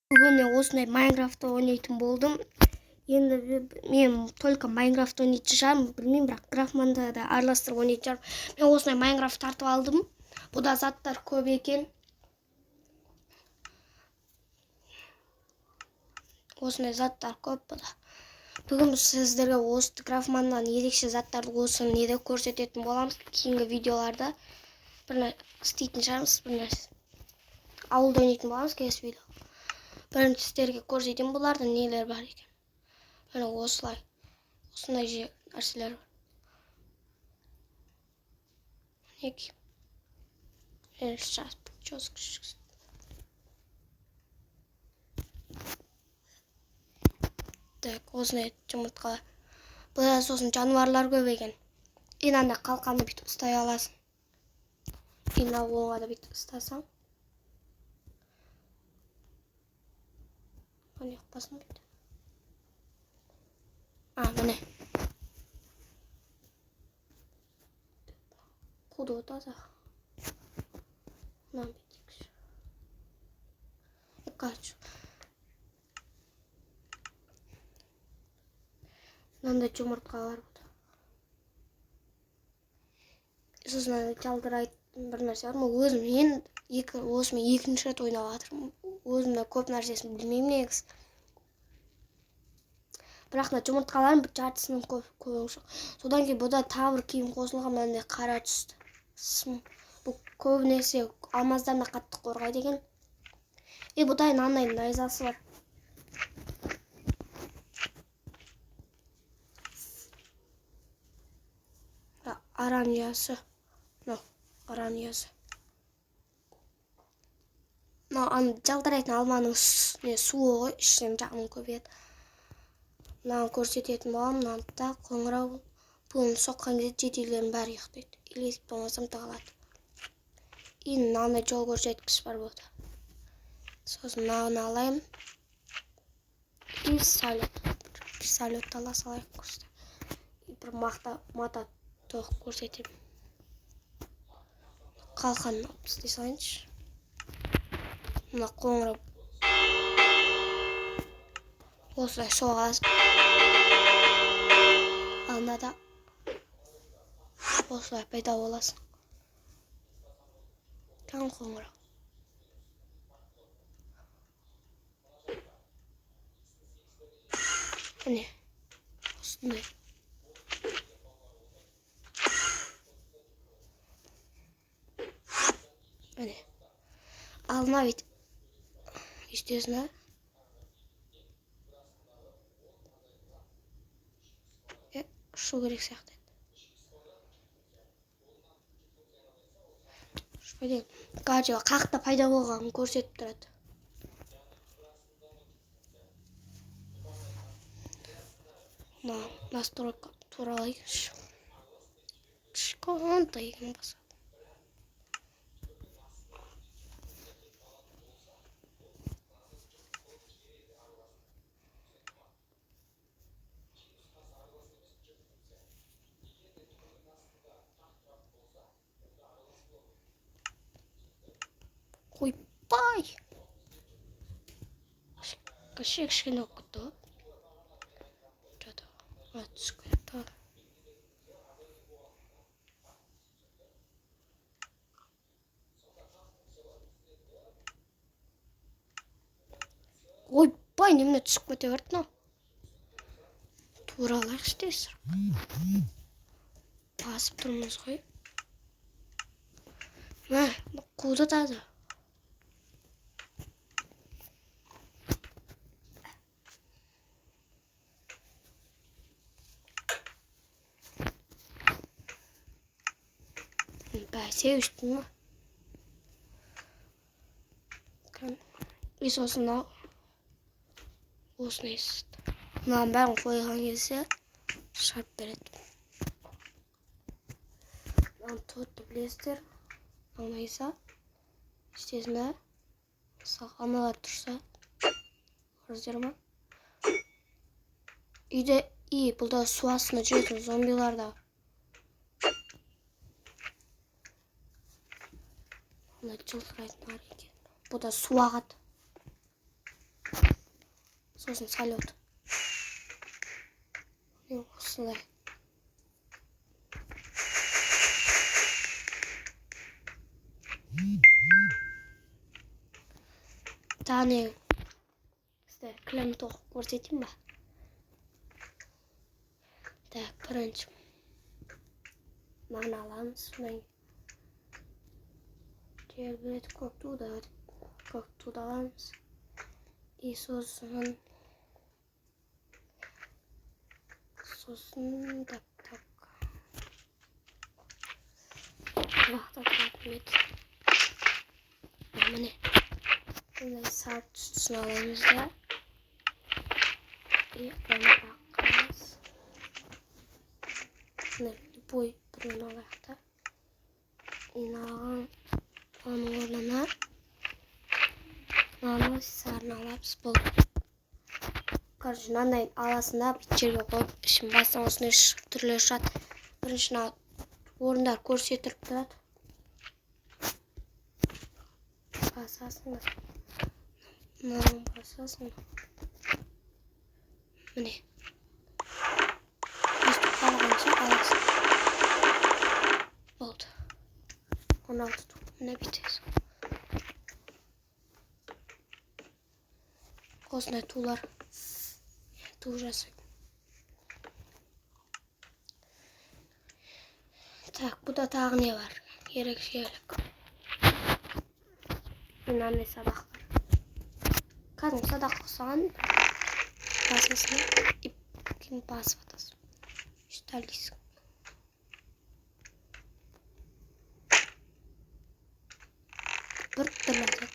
Бүгін мен осындай Майнкрафтта ойнайтын болдым. Енді мен только Майнкрафт ойнайтын шығармын, білмеймін, бірақ Крафтманда да араластырып ойнайтын шығармын. Мен осындай Майнкрафт тартып алдым. Бұда заттар көп екен. Осындай заттар көп бұда. Бүгін сіздерге осы Крафтманнан ерекше заттарды осы неде көрсететін боламыз. Кейінгі видеоларда бір істейтін шығармыз, бір нәрсе. Ауылда ойнайтын боламыз келесі видео. Бірінші сіздерге көрсетейін бұларда нелер бар екен. Міне осылай. Осындай нәрселер бар. Мінеки. Сейчас прическа. Так, осындай жұмыртқалар. Бұда сосын жануарлар көп екен. Анда қалқанды бүйтіп ұстай аласың. Оңға да бүйтіп ұстасаң. Міне қапасын бейді. Міне. Құды отаза. Мынан бейдекші. Қачу. Мынандай жұмыртқалар бұда. Сосын жалдырайтын бір нәрсе бар. Өзім осымен екінші рет ойнап жатырмын. Өзімде көп нәрсесін білмеймін негіз. Бірақ жұмыртқалардың бір жартысының көбі жоқ. Содан кейін бұда тавыр киім қосылған мынандай қара түсті. Бұл көбінесе алмаздарына қатты қорғайды екен. Бұдай мынандай найзасы бар. Араниясы. Араниясы. Жалтырайтын алманың суы ғой, ішінен жағын көбейеді. Мынаны көрсететін болам, мынанда қоңырау. Бұны соққан кезде жетелердің бәрі ұйықтайды. Елесіп болмасам тығылады. Мынандай жол көрсеткіш бар болды. Сосын мынаны алайын. Пистолет ала салайық көрсетіп. Бір мата тоқ көрсетемін. Қалқанын алып істей салайыншы. Мына қоңырау. Осылай соғасың. Анда осылай пайда боласың. Таң қоңырау. Міне. Осындай. Міне. Алына бейт. Үстесіне. Шу керек сияқты еді. Шпайден. Қажыға қақта пайда болғанын көрсетіп тұрады. Настройка туралайыншы. Кішкентай екен басады. Ойбай! Кішкене болып кетті ғой. Түсіп кетті. Ойбай, немене түсіп кете берді мынау. Туралайықшы дейсіз. Басып тұрмыз ғой. Қуды таза. Бәсе үштін ма? Сосын осыны есіт. Мынаған бәрін қойған кезде шарп береді. Мынаған тұтты білесіздер. Аңайса. Істесіне. Аналар тұрса. Көріздер ма? Бұлда су астына жүретін зомбилар да. Жылтырайтын екен. Бұда су ағады. сосын салют. Осылай. Тағы сізді кілем тоқып көрсетейін ба? Так, бірінші мынаны аламыз. Тербелетіп көк туды аламыз. И сосын так. Уақытта тұратын еді. Міне. Бұндай салып түстісін аламыз да. И оны аққамыз. Любой біреуін алайық та. Иналған оның орнына мынаны сарын аламыз. Бұл мынандай аласында бүйтіп жерге қойып ішін басын осындай түрлі шығады. Бірінші орындар көрсетіліп тұрады. Басасың. Мынаны басасың. Міне. Өстіп қалғанша аласың. Болды. 16 ту. Міне бүйтесің. Осындай тулар. Ту жасайды. Так, бұда тағы не бар? Ерекшелік. Мынандай садақ бар. Кәдімгі садақ ұқсаған басасына иппен басып атасың. Үстәлдейсің. Бір түрлі.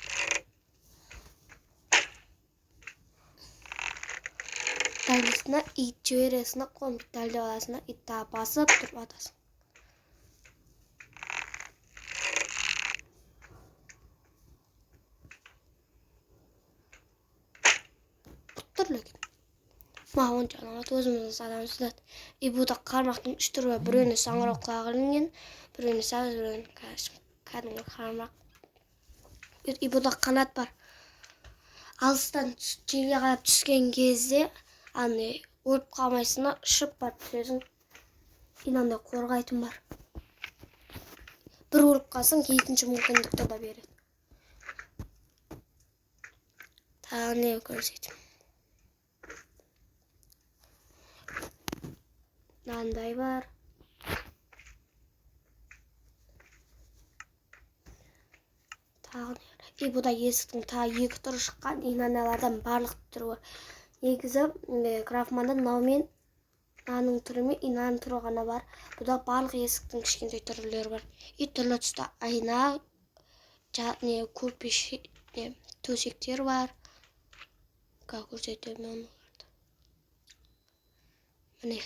Дәлдесіне ит жібересіне қойып дәлдеп аласына ит тағы басып тұрып атасың. Түрлі. Маған жаңағы өзіміздің садамыз да. И бұда қармақтың 3 түрі бар. Біреуіне саңырау құлағы ілінген, біреуіне сәбіз, біреуіне кәдімгі қармақ. И бұда қанат бар. Алыстан жерге қарап түскен кезде өліп қалмайсың, ұшып барып түсесің. Инандай қорғайтын бар. Бір өліп қалсаң, екінші мүмкіндікті да береді. Тағы не көрсетейін. Мынандай бар. Тағы не бар. И бұда есіктің тағы 2 түрі шыққан. Инаналардан барлық түрі бар. Негізі Крафманда наумен наның түрі мен инаның түрі ғана бар. Бұда барлық есіктің кішкентай түрлері бар. И түрлі түсті айна, көрпеш, төсектер бар. Көрсетемін оңыларды. Міне.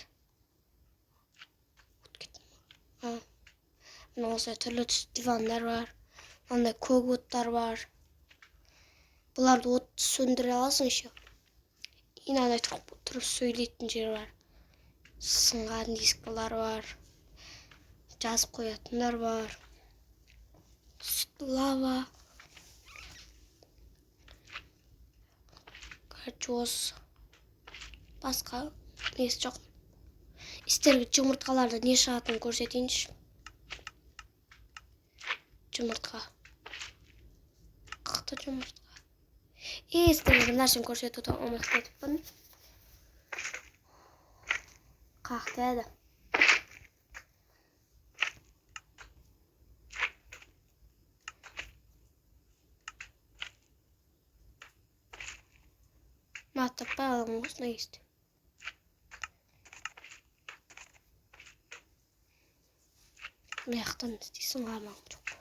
Мына осылай түрлі түсті дивандар бар. Мынандай көк оттар бар. Бұларды от сөндіре аласың еще. Инандай тұрып сөйлейтін жер бар. Сынған дискілер бар. Жазып қоятындар бар. Лава. Карчоз. Басқа несі жоқ. Істерге жұмыртқаларды не шығатынын көрсетейінші. Жұмыртқа. Қықты жұмыртқа. Істерге нәрсені көрсетуді ұмытып кетіппін. Қақты еді. Матаппай алам осыны есті. Маяқтан істейсің ғамаң жоқ.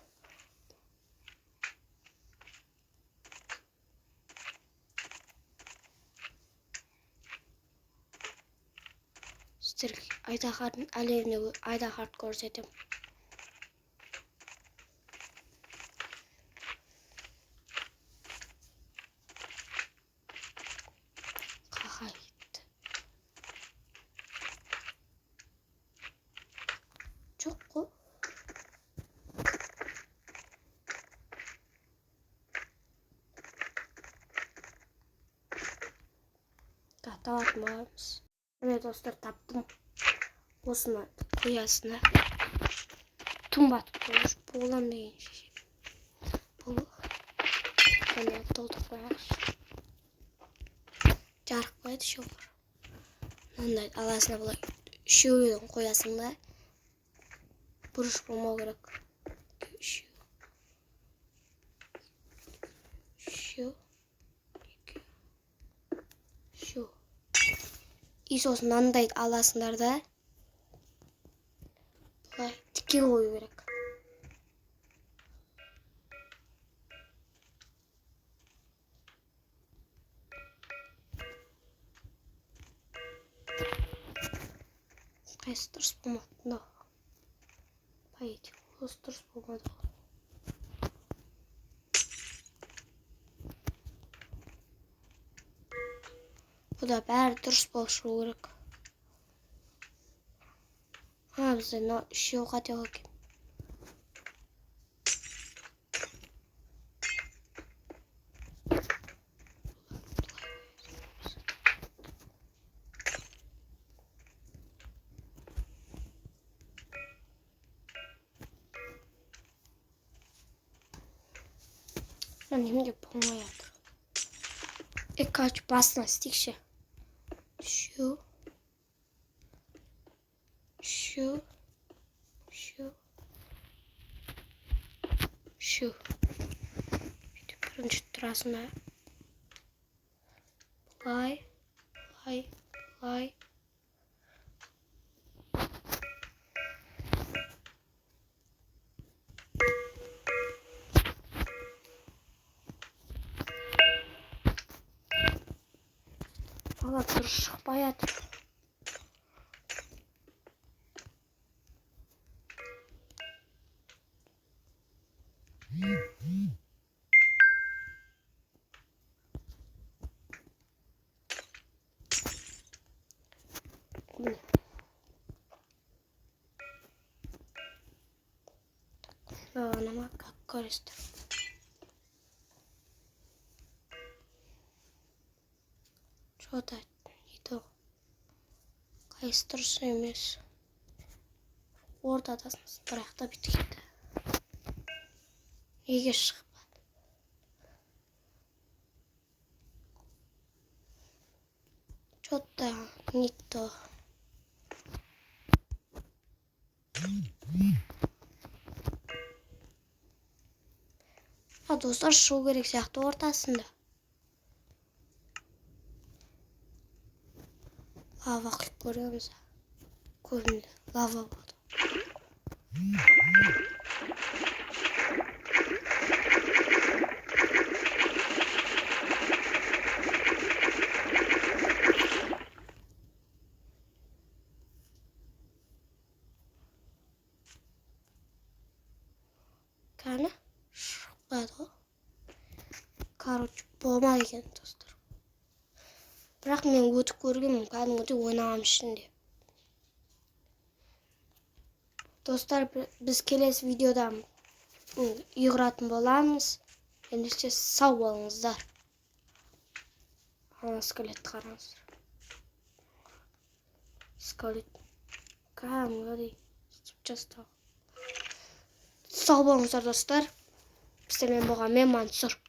Сіздерге айдахардың әлеміне айдахард көрсетем. Қағайды. Жоқ қой. табатынбыз. Міне достар, таптым. Осыны қоясына тұнбатып қойып болам деген шешем. Бұл қана толтырып қояқшы. Жарық қойды шоғыр. Мындай аласына бұлай үшеуін қоясың да. Бұрыш болмау керек. Үшеу. И сосын мынандай аласыңдар да. Бұлай тіке қою керек. Қайсы дұрыс болмады. Мынау. Поедем. Осы дұрыс болмады. Бұда бәрі дұрыс болып шығу керек. Бізде үшеу қате екен. Немене болмай жатыр. Короче, басына істейікші. Үшеу. Бірінші тұрасына. Бұлай. Бала дұрыс шықпай жатыр. Анама как користер. Что-то не то. Қайсы дұрыс емес. Ортадасың, бірақ та біткенді. Неге шықпады? Что-то не то. Достар, шығу керек сияқты ортасында. Лава қиып көреміз. Көрінді. Лава болды. Қана шықпады. Короче, болмайды екен достар. Бірақ мен өтіп көргенмін, кәдімгідей ойнағам ішінде. Достар, біз келесі видеода үй құратын боламыз. Ендеше сау болыңыздар. Скелет қараңыздар. Скелет. Кәдімгідей жастау. Сау болыңыздар достар. Біздермен болған мен Мансұр.